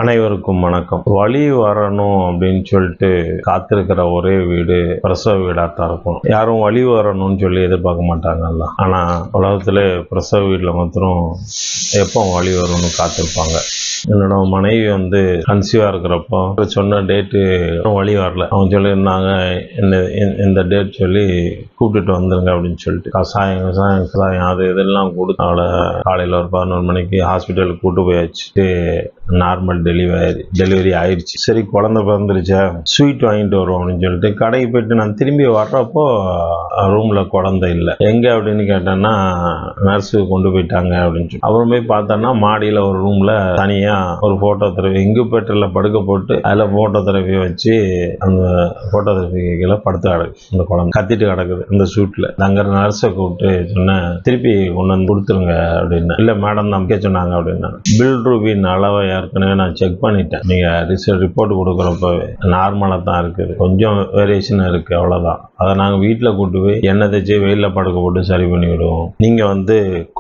அனைவருக்கும் வணக்கம். வலி வரணும் அப்படின்னு சொல்லிட்டு காத்திருக்கிற ஒரே வீடு பிரசவ வீடாத்தான் இருக்கும். யாரும் வலி வரணும்னு சொல்லி எதிர்பார்க்க மாட்டாங்கல்ல. ஆனா உலகத்துல பிரசவ வீட்டுல மாத்திரம் எப்போ வலி வரும்னு காத்திருப்பாங்க. என்னோட மனைவி கன்சீவா இருக்கிறப்போ சொன்ன டேட்டு வழி வரல. அவங்க சொல்லியிருந்தாங்க இந்த டேட் சொல்லி கூப்பிட்டுட்டு வந்துருங்க அப்படின்னு சொல்லிட்டு கசாயம் அது இதெல்லாம் கொடுத்து அவளை காலையில் ஒரு 11 மணிக்கு ஹாஸ்பிட்டலுக்கு கூட்டு போயாச்சு. நார்மல் டெலிவரி ஆயிடுச்சு. சரி, குழந்தை பிறந்துருச்சா, ஸ்வீட் வாங்கிட்டு வருவோம் அப்படின்னு சொல்லிட்டு கடைக்கு போயிட்டு நான் திரும்பி வர்றப்போ ரூம்ல குழந்தை இல்லை. எங்க அப்படின்னு கேட்டேன்னா நர்ஸு கொண்டு போயிட்டாங்க அப்படின்னு சொல்லி அப்புறம் போய் பார்த்தோன்னா மாடியில ஒரு ரூம்ல தனியா ஒரு போட்டோ தெரபி இன்குபேட்டர்ல படுக்க போட்டு அதுல போட்டோ தெரபி வச்சு அந்த போட்டோ தெரபிகளை படுத்து கிடக்கு. அந்த குழந்தை கத்திட்டு கிடக்குது அந்த சூட்ல. அங்க நர்ஸை கூப்பிட்டு சொன்னேன், திருப்பி கொண்டு வந்து கொடுத்துருங்க அப்படின்னு. இல்ல மேடம் தான் சொன்னாங்க அப்படின்னா. பில்ரூபின் அளவை ஏற்கனவே நான் செக் பண்ணிட்டேன். நீங்க ரிப்போர்ட் கொடுக்குறப்பவே நார்மலா தான் இருக்குது, கொஞ்சம் வேரியேஷன் இருக்கு, அவ்வளவுதான். அதை நாங்க வீட்டுல கூட்டு போய் எண்ணெய் தேய்ச்சி வெயில படுக்க போட்டு சரி பண்ணி விடுவோம். நீங்க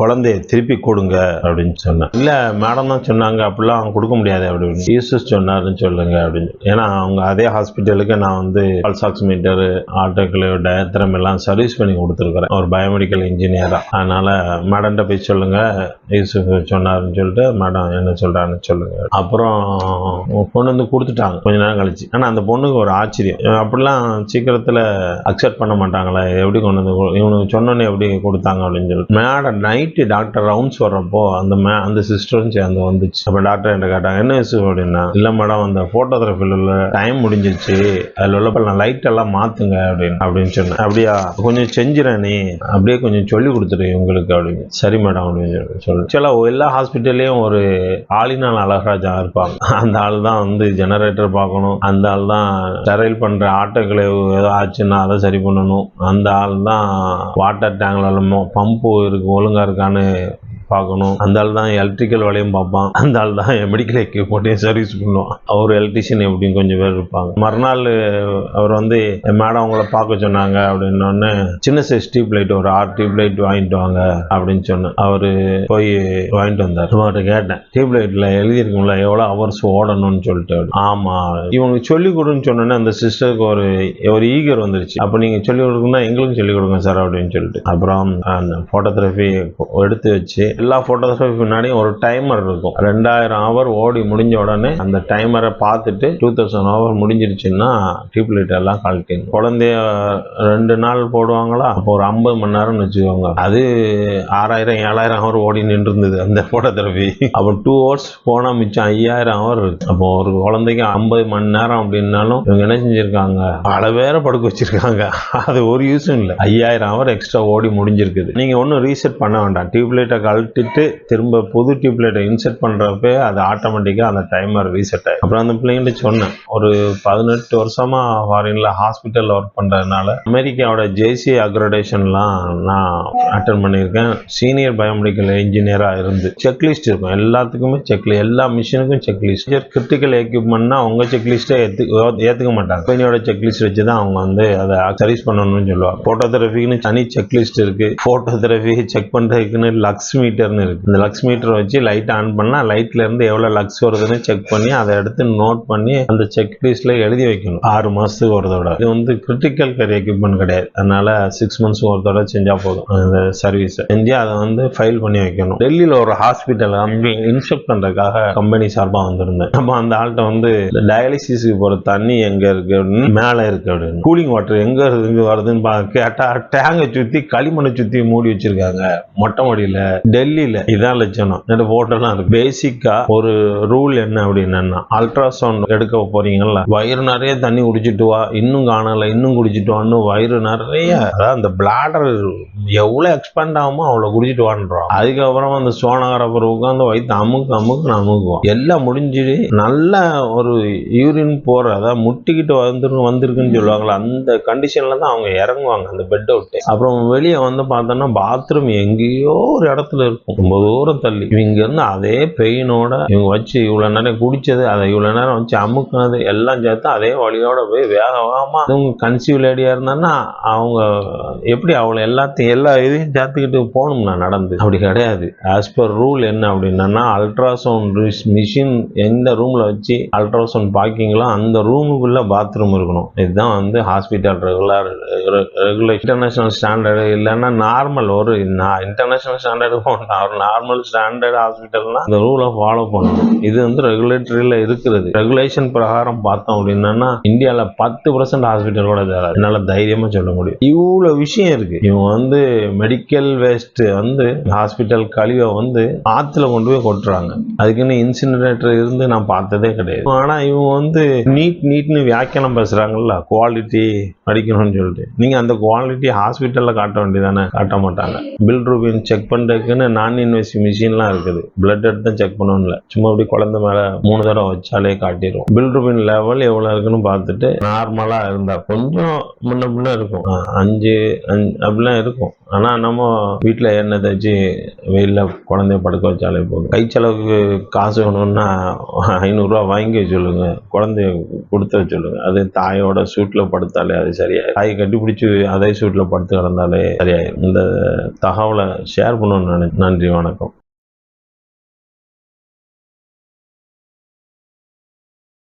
குழந்தைய திருப்பி கொடுங்க அப்படின்னு சொன்னேன். இல்ல மேடம் தான் சொன்னாங்க, அப்படிலாம் கொடுக்க முடியாது அப்படின்னு. ஈசஸ் சொன்னாருன்னு சொல்லுங்க அப்படின்னு. ஏன்னா அவங்க அதே ஹாஸ்பிட்டலுக்கு நான் பல்ஸ் ஆக்சிமீட்டர், ஆட்டோக்ளேவ், டயத்ரம் எல்லாம் சர்வீஸ் பண்ணி கொடுத்துருக்கிறேன் ஒரு பயோமெடிக்கல் இன்ஜினியரா. அதனால மேடம்கிட்ட போய் சொல்லுங்க ஈசஸ் சொன்னாருன்னு சொல்லிட்டு மேடம் என்ன சொல்றாருன்னு சொல்லுங்க. அப்புறம் கொண்டு வந்து கொடுத்துட்டாங்க கொஞ்ச நேரம் கழிச்சு. ஆனா அந்த பொண்ணுக்கு ஒரு ஆச்சரியம், அப்படிலாம் சீக்கிரத்துல அக்செப்ட் பண்ண மாட்டாங்களே, எப்படி கொண்டு வந்து இவனுக்கு சொன்னோன்னே எப்படி கொடுத்தாங்க அப்படின்னு சொல்லி. மேடம் நைட்டு டாக்டர் ரவுண்ட்ஸ் வர்றப்போ அந்த சிஸ்டரும் சேர்ந்து வந்துச்சு. அப்ப டாக்டர் என்ன கேட்டாங்க, என்ன இஷ்யூ அப்படின்னா, இல்ல மேடம் அந்த போட்டோகிராஃபில உள்ள டைம் முடிஞ்சிருச்சு, அதுல உள்ள லைட் எல்லாம் மாத்துங்க அப்படின்னு சொன்னேன். அப்படியா, கொஞ்சம் செஞ்சுறேன், நீ அப்படியே கொஞ்சம் சொல்லி கொடுத்துரு உங்களுக்கு அப்படின்னு. சரி மேடம் அப்படின்னு சொல்லி சில எல்லா ஹாஸ்பிட்டல்லையும் ஒரு ஆளினால் அழகராஜா இருப்பாங்க. அந்த ஆள் தான் ஜெனரேட்டர் பார்க்கணும், அந்த ஆள் தான் ஸ்டெரைல் பண்ற ஆட்டோக்களை ஏதோ ஆச்சுன்னா அதை சரி பண்ணணும், அந்த ஆள் தான் வாட்டர் டேங்க்ல பம்பு இருக்கு ஒழுங்கா இருக்கான்னு பார்க்கணும், அந்த ஆள் தான் எலக்ட்ரிக்கல் வேலையும் பார்ப்பான், அந்த ஆள் தான் மெடிக்கல் எக்யூப்மெண்ட்டையும் சர்வீஸ் பண்ணுவான். அவர் எலக்ட்ரிஷியன் எப்படின்னு கொஞ்சம் பேர் இருப்பாங்க. மறுநாள் அவர் மேடம் உங்களை பார்க்க சொன்னாங்க அப்படின்னோடனே சின்ன சைஸ் டியூப் லைட் ஒரு 6 டியூப் லைட் வாங்கிட்டு வாங்க அப்படின்னு சொன்னேன். அவரு போய் வாங்கிட்டு வந்தார். அவர்கிட்ட கேட்டேன், டியூப் லைட்ல எழுதியிருக்கும்ல எவ்வளவு ஹவர்ஸ் ஓடணும்னு சொல்லிட்டு. ஆமா, இவங்களுக்கு சொல்லிக் கொடுன்னு சொன்னோன்னே அந்த சிஸ்டருக்கு ஒரு ஈகர் வந்துருச்சு. அப்ப நீங்க சொல்லிக் கொடுக்கணும்னா எங்களுக்கும் சொல்லிக் கொடுங்க சார் அப்படின்னு சொல்லிட்டு அப்புறம் அந்த போட்டோகிராஃபி எடுத்து வச்சு எல்லா போட்டோகிராஃபி பின்னாடியும் ஒரு டைமர் இருக்கும். 2000 ஹவர் ஓடி முடிஞ்ச உடனே அந்த டைமரை பார்த்துட்டு 2000 ஹவர் முடிஞ்சிருச்சுன்னா டியூப் லைட் எல்லாம் கழட்டி. குழந்தைய 2 நாள் போடுவாங்களா, அப்போ ஒரு 50 மணி நேரம்னு வச்சுக்கோங்க. அது 6000 7000 ஹவர் ஓடி நின்று இருந்தது அந்த போட்டோகிராஃபி. அப்போ 2 ஹவர்ஸ் போனா மிச்சம் 5000 ஹவர் இருக்கு. அப்போ ஒரு குழந்தைக்கு 50 மணி நேரம் அப்படின்னாலும் இவங்க என்ன செஞ்சிருக்காங்க, பல பேரை படுக்க வச்சிருக்காங்க. அது ஒரு யூஸும் இல்லை, 5000 ஹவர் எக்ஸ்ட்ரா ஓடி முடிஞ்சிருக்குது. நீங்க ஒன்னும் ரீசெட் பண்ண வேண்டாம், டியூப் லைட்டை கழட்டிட்டு திரும்ப புது டியூப் லைட்டை இன்செர்ட் பண்றப்ப அது ஆட்டோமேட்டிக்கா அந்த டைமர் ரீசெட் ஆகும். அப்புறம் அந்த பிள்ளைங்கிட்ட சொன்னேன், ஒரு 18 வருஷமா ஃபாரின்ல ஹாஸ்பிட்டல்ல ஒர்க் பண்றதுனால அமெரிக்காவோட ஜேசி அக்ரெடேஷன்லாம் நான் அட்டன் பண்ணியிருக்கேன். சீனியர் பயோமெடிக்கல் இன்ஜினியரா இருந்து செக்லிஸ்ட் இருக்கும் எல்லாத்துக்குமே, எல்லா மிஷினுக்கும் செக்லிஸ்ட். கிரிட்டிக்கல் எக்யூப்மெண்ட்னா உங்க செக்லிஸ்டை ஏத்துக்க மாட்டாங்க. கம்பெனியோட செக்லிஸ்ட் வச்சு தான் அவங்க அதை சர்வீஸ் பண்ணணும்னு சொல்லுவாங்க. போட்டோதெரபிக்குன்னு தனி செக்லிஸ்ட் இருக்கு. போட்டோதெரபி செக் பண்றதுக்குன்னு லக்ஸ் மீட்டர்னு இருக்கு. இந்த லக்ஸ் மீட்டர் வச்சு லைட் ஆன் பண்ணா லைட்ல இருந்து எவ்வளவு லக்ஸ் வருதுன்னு செக் பண்ணி அதை எடுத்து நோட் பண்ணி அந்த செக்லிஸ்ட்ல எழுதி வைக்கணும் 6 மாசத்துக்கு ஒரு தடவை. இது கிரிட்டிக்கல் கேர் எக்யூப்மெண்ட் கிடையாது, அதனால 6 மந்த்ஸ் ஒரு தடவை செஞ்சா போதும். அந்த சர்வீஸ் செஞ்சு அதை ஃபைல் பண்ணி வைக்கணும். டெல்லியில ஒரு ஹாஸ்பிட்டல் இன்ஸ்பெக்ட் பண்றதுக்காக கம்பெனி சார்பா வந்திருந்தேன். நம்ம அந்த ஆள்கிட்ட டயாலிசிஸ்க்கு போற தண்ணி எங்க இருக்கு அப்படின்னு, மேல இருக்கு அப்படின்னு. கூலிங் வாட்டர் எங்க இருந்து வருதுன்னு கேட்டா டேங்கை சுத்தி களிமண்ணை சுத்தி மூடி வச்சிருக்காங்க மொட்டை மாடியில டெல்லியில. இதான் லட்சணம். போட்டோலாம் இருக்கு. பேசிக்கா ஒரு ரூல் என்ன அப்படின்னா, அல்ட்ராசவுண்ட் எடுக்க போறீங்கல்ல, வயிறு நிறைய தண்ணி குடிச்சிட்டு வா, இன்னும் காணல, இன்னும் குடிச்சிட்டு வான்னு வயிறு நிறைய, அதாவது அந்த பிளாடர் எவ்வளவு எக்ஸ்பேண்ட் ஆகுமோ அவ்வளவு குடிச்சிட்டு வான்றோம். அதுக்கப்புறம் அந்த சோனகரப்பர் உட்காந்து வயிற்று அமுக்குவோம். எல்லாம் முடிஞ்சு நல்ல ஒரு யூரின் போற, அதாவது முட்டிக்கிட்டு வந்திருக்குன்னு சொல்லுவாங்களா, அந்த கண்டிஷன்ல தான் அவங்க இறங்குவாங்க அந்த பெட் அவுட். அப்புறம் வெளியே பார்த்தோம்னா பாத்ரூம் எங்கேயோ ஒரு இடத்துல இருக்கும், ரொம்ப தூரம் தள்ளி. இங்க இருந்து அதே பெயினோட இவங்க வச்சு இவ்வளவு நேரம் குடிச்சது, அதை இவ்வளவு நேரம் வச்சு அமுக்குனது எல்லாம் சேர்த்து அதே வழியோட போய் வேக வேகமா கன்சீவ் லேடியா இருந்தான்னா அவங்க எப்படி அவளை எல்லா இதையும் சேர்த்துக்கிட்டு போகணும்னா நடந்து. அப்படி கிடையாது. ஆஸ் பர் ரூல் என்ன அப்படின்னா, அல்ட்ராசவுண்ட் மிஷின் எந்த ரூம்ல வச்சு அல்ட்ராசவுண்ட் பாக்கிங்களோ அந்த ரூமுக்குள்ள பாத்ரூம் இருக்கணும். இதுதான் வந்து ஹாஸ்பிட்டல் ரெகுலேஷன். இன்டர்நேஷனல் ஸ்டாண்டர்டு இல்லைன்னா நார்மல் ஒரு இன்டர்நேஷனல் ஸ்டாண்டர்டு ஒரு நார்மல் ஸ்டாண்டர்ட் ஹாஸ்பிட்டல்னா இந்த ரூலை ஃபாலோ பண்ணணும். இது வந்து ரெகுலேட்டரியில் இருக்கிறது. ரெகுலேஷன் பிரகாரம் பார்த்தோம் அப்படின்னா இந்தியாவில் 10% ஹாஸ்பிட்டல் கூட தராது. என்னால தைரியமா சொல்ல முடியும். இவ்வளவு விஷயம் இருக்கு. இவங்க வந்து மெடிக்கல் வேஸ்ட் வந்து ஹாஸ்பிட்டல் கழிவை வந்து ஆத்துல கொண்டு போய் கொட்டுறாங்க. அதுக்குன்னு இன்சினரேட்டர் இருந்து நான் பார்த்ததே கிடையாது. ஆனா இவங்க வந்து நீட்னு வியாக்கியானம் பேசுறாங்கல்ல, குவாலிட்டி அடிக்கணும்னு சொல்லிட்டு. நீங்க அந்த குவாலிட்டி ஹாஸ்பிட்டல்ல காட்ட வேண்டியதானே? காட்ட மாட்டாங்க. பில்ரூபின் செக் பண்றதுக்குன்னு நான் இன்வெசிவ் மிஷின்லாம் இருக்குது. பிளட் எடுத்து செக் பண்ணணும்ல, சும்மா அப்படி குழந்தை மேல 3 தடவை வச்சாலே காட்டிடும். பில்ரூபின் லெவல் எவ்வளவு இருக்குன்னு பார்த்துட்டு நார்மலா இருந்தா கொஞ்சம் முன்ன பின்ன இருக்கும், 5 அப்படிலாம் இருக்கும். ஆனா நம்ம வீட்டுல எண்ணெய் தேய்ச்சி வெயில்ல குழந்தைய படுக்க வச்சாலே போதும். கை செலவுக்கு காசு வேணும்னா 500 ரூபா வாங்கி சொல்லுங்க, குழந்தைய கொடுத்து சொல்லுங்க. அது தாயோட சூட்ல படுத்தாலே அது சரியாயிடும். தாய் கட்டி பிடிச்சி அதே சூட்ல படுத்து கிடந்தாலே சரியாயிடும். இந்த தகவலை ஷேர் பண்ணணும்னு நினைச்சேன். நன்றி, வணக்கம்.